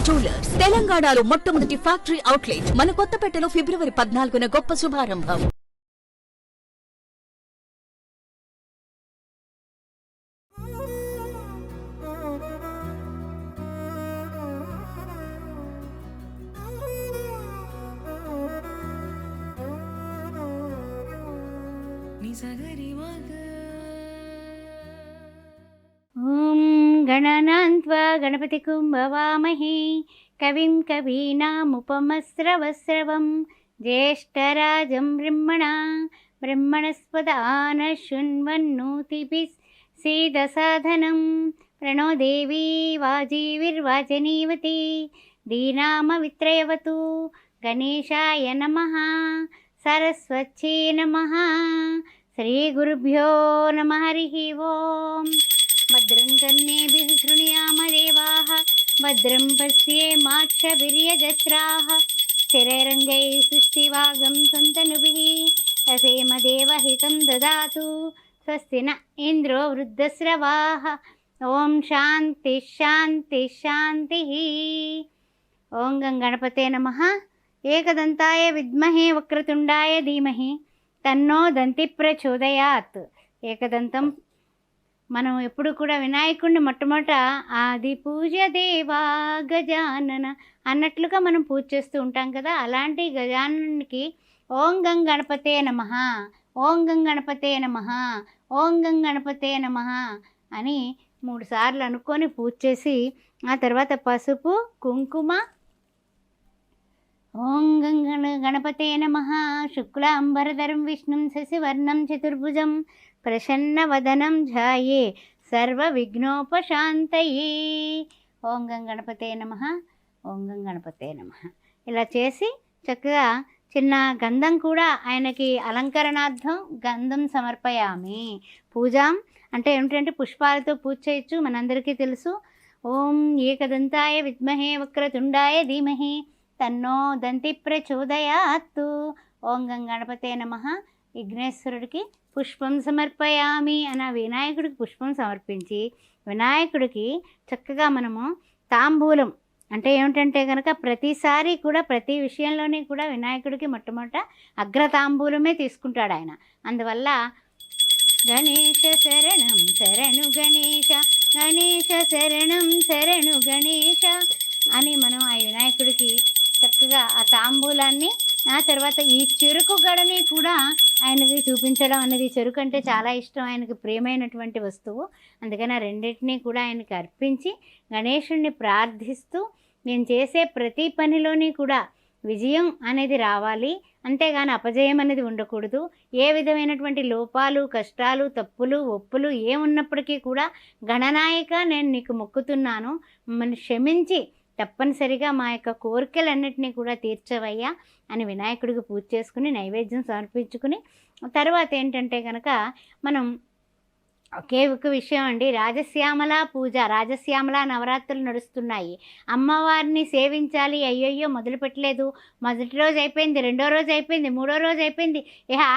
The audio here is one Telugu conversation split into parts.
జ్యువెలర్స్ తెలంగాణలో మొట్టమొదటి ఫ్యాక్టరీ అవుట్లెట్ మన కొత్తపేటలో ఫిబ్రవరి 14న గొప్ప శుభారంభం. ఓం గణనాన్త్వా గణపతికుం భవామహే కవిం కవీనాముపమస్రవస్రవం జ్యేష్ఠరాజం బ్రహ్మణస్పదాన శృణ్వన్నోతిభిः सीदसाधनं प्रणो देवी वाजीविर्वाजनीवती दीनामवित्रयवतु गणेशाय नमः सरस्वत्यै नमः श्रीगुरुभ्यो नमः हरिः ओम् भद्रं कर्णेभिः शृणुयाम देवाः भद्रं पश्येमाक्षभिर्यजत्राः स्थिरैरङ्गैः सुष्टिवागं सन्तनुभिः रसेम देवहितं ददातु स्वस्ति न इंद्रो वृद्धस्रवाः ओम शांति शांति शांति ओम गणपते नमः एकदंताय विद्महे वक्रतुंडाय धीमहि तन्नो दंति प्रचोदयात् ఏకదంతం మనం ఎప్పుడు కూడా వినాయకుడిని మొట్టమొదట ఆది పూజ దేవా గజానన అన్నట్లుగా మనం పూజ చేస్తూ ఉంటాం కదా. అలాంటి గజాననునికి ఓం గం గణపతే నమః ఓం గం గణపతే నమః ఓం గం గణపతే నమః అని 3 సార్లు అనుకొని పూజ చేసి ఆ తర్వాత పసుపు కుంకుమ ఓం గం గణపతే నమః శుక్లాంబరధరం విష్ణుం శశివర్ణం చతుర్భుజం ప్రసన్నవదనం ధ్యాయే సర్వ విఘ్నోపశాంతయే ఓం గం గణపతే నమః ఓం గం గణపతే నమః ఇలా చేసి చక్కగా చిన్న గంధం కూడా ఆయనకి అలంకరణార్థం గంధం సమర్పయామి. పూజాం అంటే ఏమిటంటే పుష్పాలతో పూజ చేయొచ్చు, మనందరికీ తెలుసు. ఓం ఏకదంతాయ విద్మహే వక్రతుండాయ ధీమహి తన్నో దంతి ప్రచోదయాత్తు. ఓం గం గణపతే నమః విఘ్నేశ్వరుడికి పుష్పం సమర్పయామి అని వినాయకుడికి పుష్పం సమర్పించి వినాయకుడికి చక్కగా మనము తాంబూలం అంటే ఏమిటంటే కనుక ప్రతిసారి కూడా ప్రతి విషయంలోనే కూడా వినాయకుడికి మొట్టమొదట అగ్రతాంబూలమే తీసుకుంటాడు ఆయన. అందువల్ల గణేశ శరణం శరణు గణేశ గణేశ శరణం శరణు గణేశ అని మనం ఆ వినాయకుడికి చక్కగా ఆ తాంబూలాన్ని ఆ తర్వాత ఈ చెరుకు గడని కూడా ఆయనకి చూపించడం అనేది, చెరుకు అంటే చాలా ఇష్టం ఆయనకి, ప్రియమైనటువంటి వస్తువు. అందుకని ఆ రెండింటినీ కూడా ఆయనకి అర్పించి గణేశుడిని ప్రార్థిస్తూ నేను చేసే ప్రతి పనిలోని కూడా విజయం అనేది రావాలి, అంతేగాని అపజయం అనేది ఉండకూడదు. ఏ విధమైనటువంటి లోపాలు కష్టాలు తప్పులు ఒప్పులు ఏమున్నప్పటికీ కూడా గణనాయక నేను నీకు మొక్కుతున్నాను, మమ్మల్ని క్షమించి తప్పనిసరిగా మా యొక్క కోరికలన్నింటినీ కూడా తీర్చవయ్యా అని వినాయకుడికి పూజ చేసుకుని నైవేద్యం సమర్పించుకుని తర్వాత ఏంటంటే కనుక మనం ఒకే ఒక విషయం అండి, రాజశ్యామల పూజ, రాజశ్యామల నవరాత్రులు నడుస్తున్నాయి. అమ్మవారిని సేవించాలి, అయ్యయ్యో మొదలు పెట్టలేదు, మొదటి రోజు అయిపోయింది, రెండో రోజు అయిపోయింది, మూడో రోజు అయిపోయింది,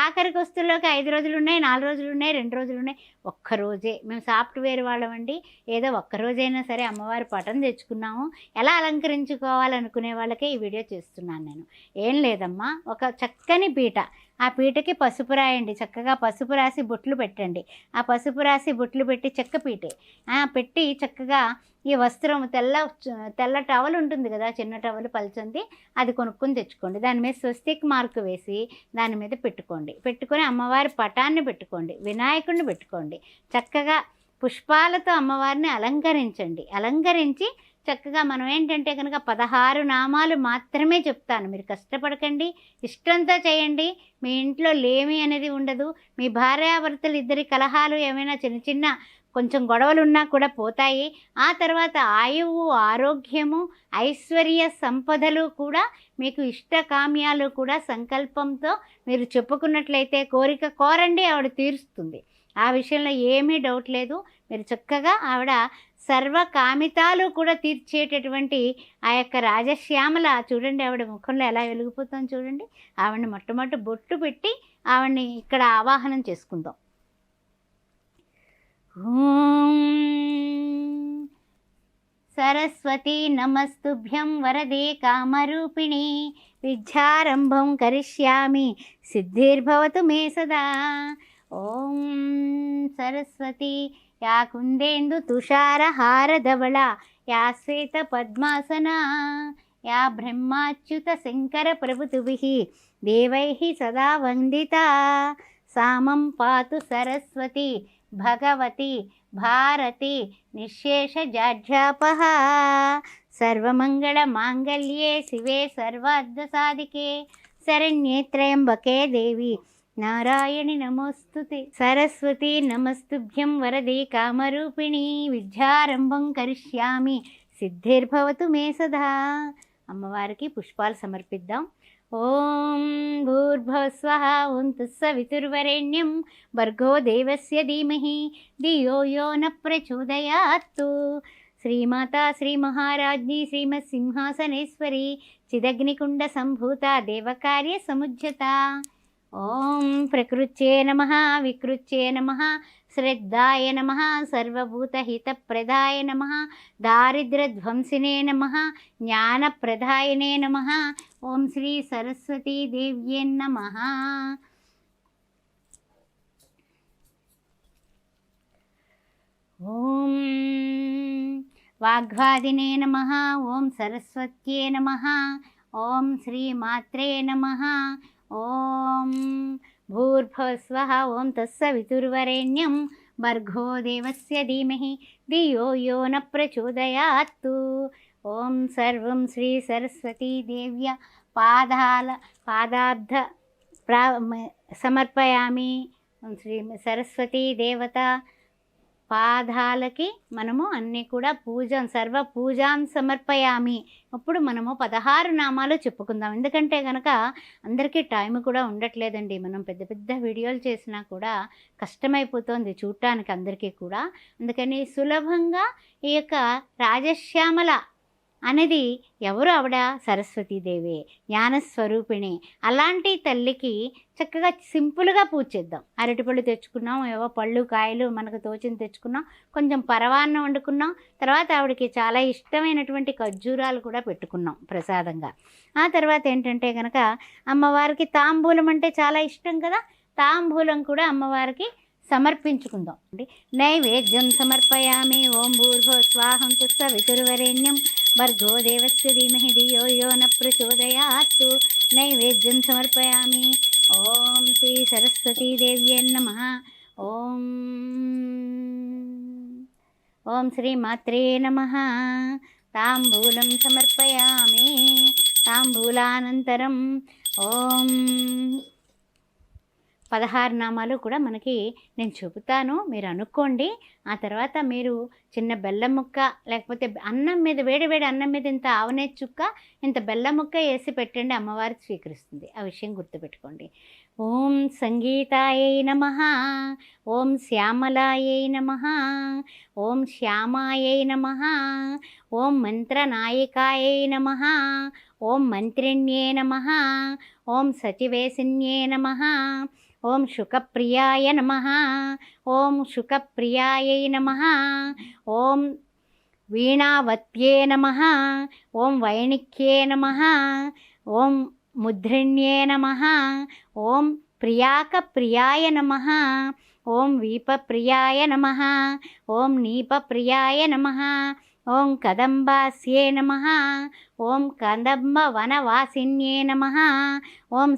ఆఖరికి వస్తువులోకి 5 రోజులు ఉన్నాయి, 4 రోజులు ఉన్నాయి, 2 రోజులు ఉన్నాయి. ఒక్కరోజే మేము సాఫ్ట్వేర్ వాళ్ళమండి, ఏదో ఒక్కరోజైనా సరే అమ్మవారి పటం తెచ్చుకున్నాము, ఎలా అలంకరించుకోవాలనుకునే వాళ్ళకే ఈ వీడియో చేస్తున్నాను నేను. ఏం లేదమ్మా, ఒక చక్కని పీట, ఆ పీటకి పసుపు రాయండి, చక్కగా పసుపు రాసి బొట్లు పెట్టండి. ఆ పసుపు రాసి బొట్లు పెట్టి చెక్క పీటే పెట్టి చక్కగా ఈ వస్త్రం తెల్ల టవల్ ఉంటుంది కదా, చిన్న టవల్ పలుచుంది, అది కొనుక్కొని తెచ్చుకోండి. దాని మీద స్వస్తిక్ మార్కు వేసి దాని మీద పెట్టుకొని అమ్మవారి పటాన్ని పెట్టుకోండి, వినాయకుడిని పెట్టుకోండి. చక్కగా పుష్పాలతో అమ్మవారిని అలంకరించి చక్కగా మనం ఏంటంటే కనుక 16 నామాలు మాత్రమే చెప్తాను, మీరు కష్టపడకండి, ఇష్టంతో చేయండి. మీ ఇంట్లో లేమి అనేది ఉండదు, మీ భార్యాభర్తలు ఇద్దరి కలహాలు ఏమైనా చిన్న కొంచెం గొడవలు ఉన్నా కూడా పోతాయి. ఆ తర్వాత ఆయువు ఆరోగ్యము ఐశ్వర్య సంపదలు కూడా మీకు ఇష్టకామ్యాలు కూడా సంకల్పంతో మీరు చెప్పుకున్నట్లయితే కోరిక కోరండి, ఆవిడ తీరుస్తుంది. ఆ విషయంలో ఏమీ డౌట్ లేదు. మీరు చక్కగా ఆవిడ సర్వకామితాలు కూడా తీర్చేటటువంటి ఆ యొక్క రాజశ్యామల చూడండి, ఆవిడ ముఖంలో ఎలా వెలిగిపోతుందో చూడండి. ఆవిడని మొట్టమొదటి బొట్టు పెట్టి ఆవిడని ఇక్కడ ఆవాహనం చేసుకుందాం. ఓం సరస్వతి నమస్తుభ్యం వరదే కామరూపిణి విద్యారంభం కరిష్యామి సిద్ధిర్భవతు మే సదా. ఓం సరస్వతి యా కుందేందు తుషారహారధవళ యా శ్వేత పద్మాసనా యా బ్రహ్మాచ్యుత శంకర ప్రభుతుభిః దేవైః సదా వందితా సామం పాతు సరస్వతి భగవతి భారతి నిశేష జాఢ్యాపహ. సర్వమంగళ మాంగళ్యే శివే సర్వార్థ సాధికే శరణ్యే త్రయంబకే దేవి నారాయణి నమోస్తుతే. సరస్వతి నమస్తుభ్యం వరదే కామరూపిణి విద్యారంభం కరిష్యామి సిద్ధిర్భవతు మే సదా. అమ్మవారికి పుష్పాలు సమర్పిద్దాం. ఓం భూర్భువస్వః ఓం తత్సవితుర్వరేణ్యం భర్గో దేవస్య ధీమహి ధియో యో న ప్రచోదయాత్తు. శ్రీమాతా శ్రీ మహారాజ్ఞి శ్రీమత్ సింహాసనేశ్వరి చిదగ్నికుండ సంభూత దేవకార్య సముజ్జత. ఓం ప్రకృత్యే నమః వికృత్యే నమః శ్రద్ధాయ నమః సర్వభూతహితప్రదాయ నమః దారిద్ర్యధ్వంసినే నమః జ్ఞానప్రదాయనే నమః. ఓం శ్రీ సరస్వతీ దేవ్యే నమః. ఓం వాగ్వాదినే నమః. ఓం సరస్వత్యే నమః. ఓం శ్రీమాత్రే నమః. ఓం భూర్భువస్వః ఓం తత్సవితుర్వరేణ్యం భర్గో దేవస్య ధీమహి ధియో యో న ప్రచోదయాత్తు. ఓం సర్వం శ్రీ సరస్వతీ దేవ్య పాదాబ్ధ సమర్పయామి. శ్రీ సరస్వతీ దేవత పాదాలకి మనము అన్నీ కూడా సర్వ పూజాం సమర్పయామి. ఇప్పుడు మనము 16 నామాలు చెప్పుకుందాం. ఎందుకంటే కనుక అందరికీ టైం కూడా ఉండట్లేదండి. మనం పెద్ద పెద్ద వీడియోలు చేసినా కూడా కష్టమైపోతుంది చూడటానికి అందరికీ కూడా. అందుకని సులభంగా ఈ యొక్క రాజశ్యామల అనేది ఎవరు? ఆవిడ సరస్వతీదేవి, జ్ఞానస్వరూపిణి. అలాంటి తల్లికి చక్కగా సింపుల్గా పూజ చేద్దాం. అరటిపళ్ళు తెచ్చుకున్నాం, ఏవో పళ్ళు కాయలు మనకు తోచింది తెచ్చుకున్నాం, కొంచెం పరవాన్నం వండుకున్నాం, తర్వాత ఆవిడకి చాలా ఇష్టమైనటువంటి ఖర్జూరాలు కూడా పెట్టుకున్నాం ప్రసాదంగా. ఆ తర్వాత ఏంటంటే కనుక అమ్మవారికి తాంబూలం అంటే చాలా ఇష్టం కదా, తాంబూలం కూడా అమ్మవారికి సమర్పించుకుందాం. నైవేద్యం సమర్పయామి. ఓం భూర్భువః స్వాహం తత్సవితుర్వరేణ్యం భర్గో దేవస్య ధీమహి ధియో యో న ప్రచోదయాత్తు. నైవేద్యం సమర్పయామి. ఓం శ్రీ సరస్వతీ దేవ్యే నమః. ఓం ఓం శ్రీ మాత్రే నమః. తాంబూలం సమర్పయామి. తాంబూలానంతరం ఓం 16 నామాలు కూడా మనకి నేను చెబుతాను, మీరు అనుకోండి. ఆ తర్వాత మీరు చిన్న బెల్లం ముక్క, లేకపోతే అన్నం మీద వేడి అన్నం మీద ఇంత ఆవనే చుక్క, ఇంత బెల్లం ముక్క వేసి పెట్టండి, అమ్మవారి స్వీకరిస్తుంది. ఆ విషయం గుర్తుపెట్టుకోండి. ఓం సంగీతాయై నమః. ఓం శ్యామలాయై నమః. ఓం శ్యామాయై నమః. ఓం మంత్రనాయికాయై నమః. ఓం మంత్రిణ్యే నమః. ఓం సచివేశిన్యే నమః. ఓం శుకప్రియాయ నమః. ఓం శుకప్రియాయై నమః. ఓం వీణావత్యే నమః. ఓం వైణిక్యే నమః. ఓం ముద్రిణ్యే నమః. ఓం ప్రియాకప్రియాయ నమః. ఓం వీపప్రియాయ నమః. ఓం నీపప్రియాయ నమః. ఓం కదంబాస్యే నమః. ఓం కదంబవనవాసిన్యే నమః. ఓం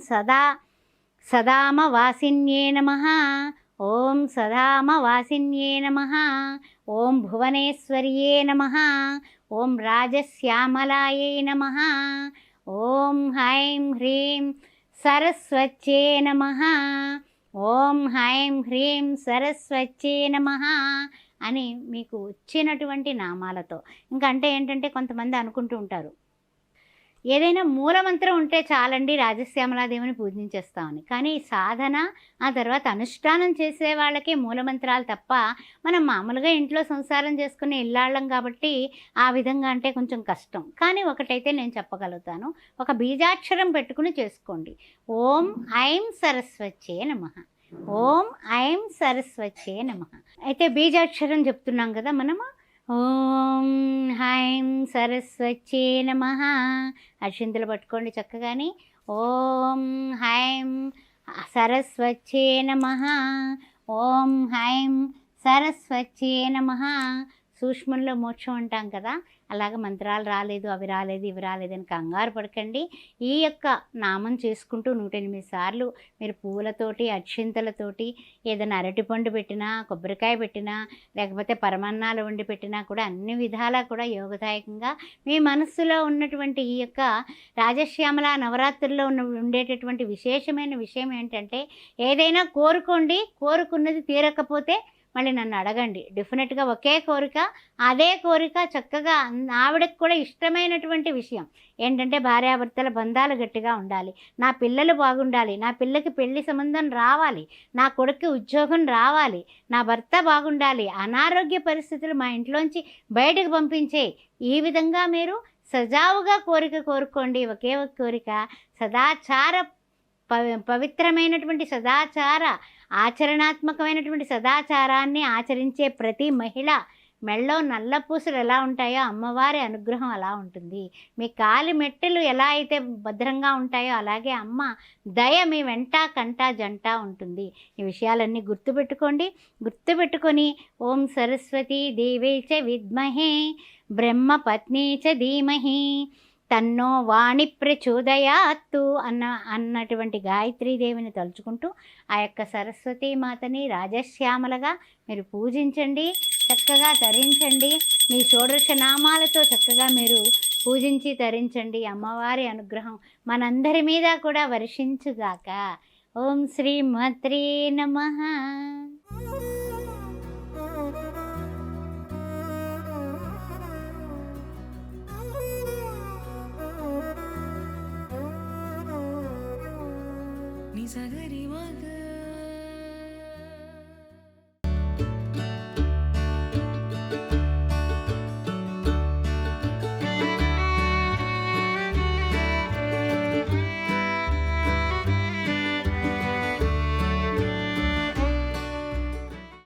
సదామవాసిన్యే నమః. ఓం సదామవాసిన్యే నమః. ఓం భువనేశ్వర్యే నమః. ఓం రాజశ్యామలాయై నమః. ఓం హైం హ్రీం సరస్వత్యే నమః. ఓం హైం హ్రీం సరస్వత్యే నమః అని మీకు వచ్చినటువంటి నామాలతో. ఇంకా అంటే ఏంటంటే కొంతమంది అనుకుంటూ ఉంటారు, ఏదైనా మూలమంత్రం ఉంటే చాలండి రాజశ్యామలాదేవిని పూజించేస్తామని. కానీ సాధన, ఆ తర్వాత అనుష్ఠానం చేసే వాళ్ళకే మూలమంత్రాలు తప్ప, మనం మామూలుగా ఇంట్లో సంసారం చేసుకునే ఇల్లాళ్ళం కాబట్టి ఆ విధంగా అంటే కొంచెం కష్టం. కానీ ఒకటైతే నేను చెప్పగలుగుతాను, ఒక బీజాక్షరం పెట్టుకుని చేసుకోండి. ఓం ఐం సరస్వత్యే నమః. ఓం ఐం సరస్వత్యే నమః. అయితే బీజాక్షరం చెప్తున్నాం కదా మనము. ఓం హైం సరస్వత్యే నమః. అక్షింతలు పట్టుకోండి చక్కగాని. ఓం హైం సరస్వత్యే నమః. ఓం హైం సరస్వత్యే నమః. సూక్ష్మంలో మోక్షం అంటాం కదా, అలాగ మంత్రాలు రాలేదు, అవి రాలేదు, ఇవి రాలేదని కంగారు పడకండి. ఈ యొక్క నామం చేసుకుంటూ 108 సార్లు మీరు పువ్వులతోటి, అక్షింతలతోటి, ఏదైనా అరటిపండు పెట్టినా, కొబ్బరికాయ పెట్టినా, లేకపోతే పరమాన్నాలు వండి పెట్టినా కూడా అన్ని విధాలా కూడా యోగదాయకంగా మీ మనస్సులో ఉన్నటువంటి ఈ యొక్క రాజశ్యామల నవరాత్రుల్లో ఉండేటటువంటి విశేషమైన విషయం ఏంటంటే, ఏదైనా కోరుకోండి, కోరుకున్నది తీరకపోతే మళ్ళీ నన్ను అడగండి. డెఫినెట్గా ఒకే కోరిక, అదే కోరిక చక్కగా ఆవిడకి కూడా ఇష్టమైనటువంటి విషయం ఏంటంటే భార్యాభర్తల బంధాలు గట్టిగా ఉండాలి, నా పిల్లలు బాగుండాలి, నా పిల్లకి పెళ్లి సంబంధం రావాలి, నా కొడుకు ఉద్యోగం రావాలి, నా భర్త బాగుండాలి, అనారోగ్య పరిస్థితులు మా ఇంట్లోంచి బయటకు పంపించే, ఈ విధంగా మీరు సజావుగా కోరిక కోరుకోండి. ఒకే ఒక కోరిక, సదాచార పవిత్రమైనటువంటి సదాచార, ఆచరణాత్మకమైనటువంటి సదాచారాన్ని ఆచరించే ప్రతి మహిళ మెళ్ళో నల్ల పూసలు ఎలా ఉంటాయో అమ్మవారి అనుగ్రహం అలా ఉంటుంది. మీ కాలి మెట్టెలు ఎలా అయితే భద్రంగా ఉంటాయో అలాగే అమ్మ దయ మీ వెంట కంట జంట ఉంటుంది. ఈ విషయాలన్నీ గుర్తుపెట్టుకొని ఓం సరస్వతీ దేవీ చ విద్మహే బ్రహ్మపత్ని చ ధీమహి తన్నో వాణి ప్రచోదయాత్తు అన్నటువంటి గాయత్రీదేవిని తలుచుకుంటూ ఆ యొక్క సరస్వతీ మాతని రాజశ్యామలగా మీరు పూజించండి, చక్కగా తరించండి. మీ షోడశ నామాలతో చక్కగా మీరు పూజించి తరించండి. అమ్మవారి అనుగ్రహం మనందరి మీద కూడా వర్షించుగాక. ఓం శ్రీ మాత్రే నమః. Ni sagari maga